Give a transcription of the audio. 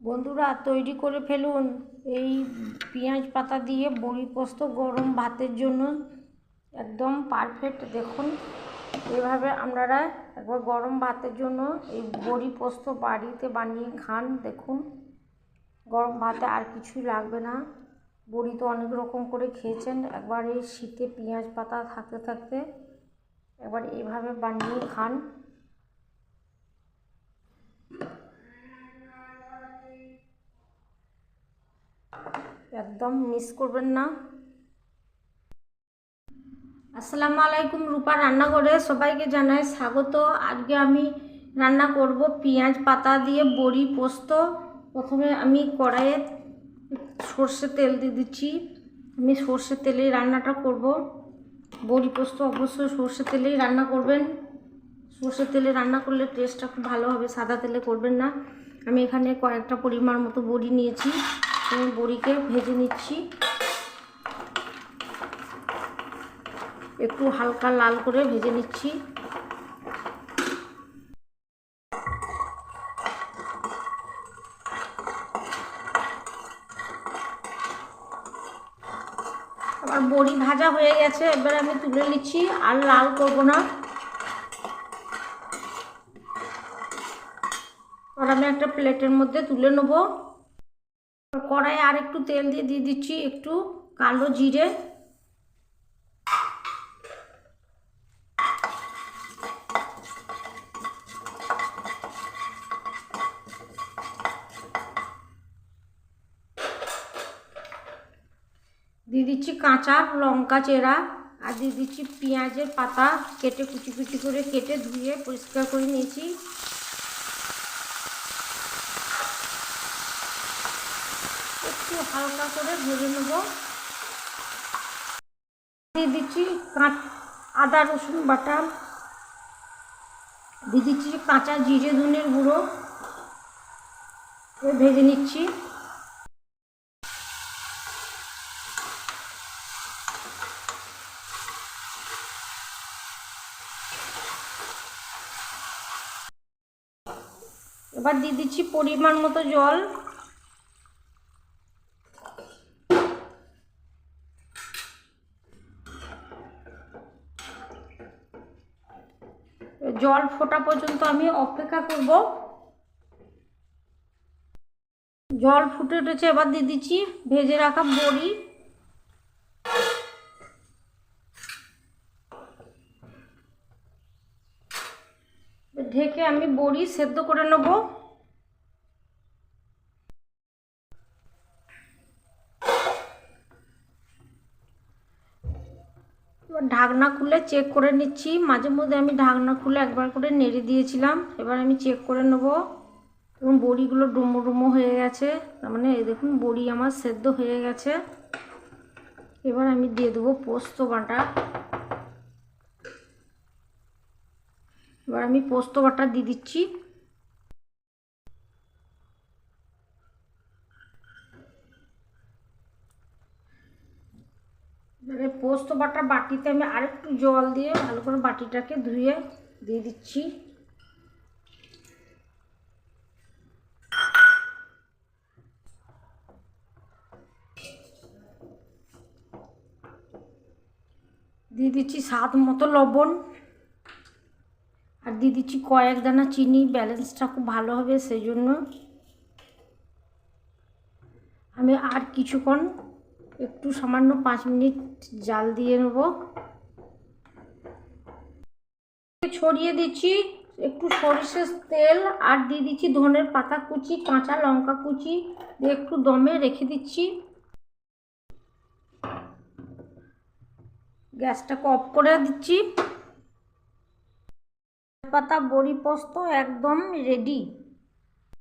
বন্ধুরা তৈরি করে ফেলুন এই পেঁয়াজ পাতা দিয়ে বড়ি পোস্ত গরম ভাতের জন্য একদম পারফেক্ট। দেখুন এভাবে আপনারা একবার গরম ভাতের জন্য এই বড়ি পোস্ত বাড়িতে বানিয়ে খান। দেখুন গরম ভাতে আর কিছুই লাগবে না। বড়ি তো অনেক রকম করে খেয়েছেন, একবার এই শীতে পেঁয়াজ পাতা থাকতে থাকতে একবার এইভাবে বানিয়ে খান। একদম মিস করবেন না। আসসালামু আলাইকুম, রূপা রান্নাঘরে সবাইকে জানাই স্বাগত। আজকে আমি রান্না করব পেঁয়াজ পাতা দিয়ে বড়ি পোস্ত। প্রথমে আমি কড়াইয়ে সর্ষে তেল দিয়ে দিচ্ছি। আমি সর্ষে তেলেই রান্নাটা করব। বড়ি পোস্ত অবশ্যই সর্ষে তেলেই রান্না করবেন। সর্ষে তেলে রান্না করলে টেস্টটা খুব ভালো হবে, সাদা তেলে করবেন না। আমি এখানে কয়েকটা পরিমাণ মতো বড়ি নিয়েছি, আমি বড়িকে ভেজে নিচ্ছি একটু হালকা লাল করে ভেজে নিচ্ছি। আমার বড়ি ভাজা হয়ে গেছে, এবার আমি তুলে নিচ্ছি, আর লাল করব না। আর আমি একটা প্লেটের মধ্যে তুলে নেব। কড়াইয়ে আর একটু তেল দিয়ে দিচ্ছি একটু কালো জিরে, দিয়ে দিচ্ছি কাঁচা লঙ্কা চেরা, আর দিয়ে দিচ্ছি পেঁয়াজের পাতা কেটে কুচি কুচি করে কেটে ধুয়ে পরিষ্কার করে নিয়েছি। একটু হালকা করে ভেজে নেব। দিয়ে দিচ্ছি আদা রসুন বাটা, দিয়ে দিচ্ছি কাঁচা জিরে ধনের গুঁড়ো, ভেজে নিচ্ছি। এবার দিয়ে দিচ্ছি পরিমাণ মতো জল। জল ফোটা পর্যন্ত আমি অপেক্ষা করব। জল ফুটে উঠেছে, এবার দিয়ে দিচ্ছি ভেজে রাখা বড়ি। ঢেকে আমি বড়ি সেদ্ধ করে নেব। ঢাকনা খুলে চেক করে নিচ্ছি, মাঝে মধ্যে আমি ঢাকনা খুলে একবার করে নেড়ে দিয়েছিলাম, এবার আমি চেক করে নেব। এবং বড়িগুলো ডুমো ডুমো হয়ে গেছে, তার মানে এই দেখুন বড়ি আমার সেদ্ধ হয়ে গেছে। এবার আমি দিয়ে দেবো পোস্ত বাটা। এবার আমি পোস্ত বাটা দিয়ে দিচ্ছি। এবারে পোস্ত বাটা বাটিতে আমি আরেকটু জল দিয়ে ভালো করে বাটিটাকে ধুয়ে দিয়ে দিচ্ছি। দিয়ে দিচ্ছি স্বাদ মতো লবণ, আর দিয়ে দিচ্ছি কয়েক দানা চিনি, ব্যালেন্সটা খুব ভালো হবে সেই জন্য। আমি আর কিছুক্ষণ একটু সামান্য 5 মিনিট জাল দিয়ে নেব। ছড়িয়ে দিচ্ছি একটু সরিষার তেল, আর দিয়ে দিচ্ছি ধনের পাতা কুচি, কাঁচা লঙ্কা কুচি দিয়ে একটু দমে রেখে দিচ্ছি। গ্যাসটাকে অফ করে দিচ্ছি। পাতা বড়ি পোস্ত একদম রেডি।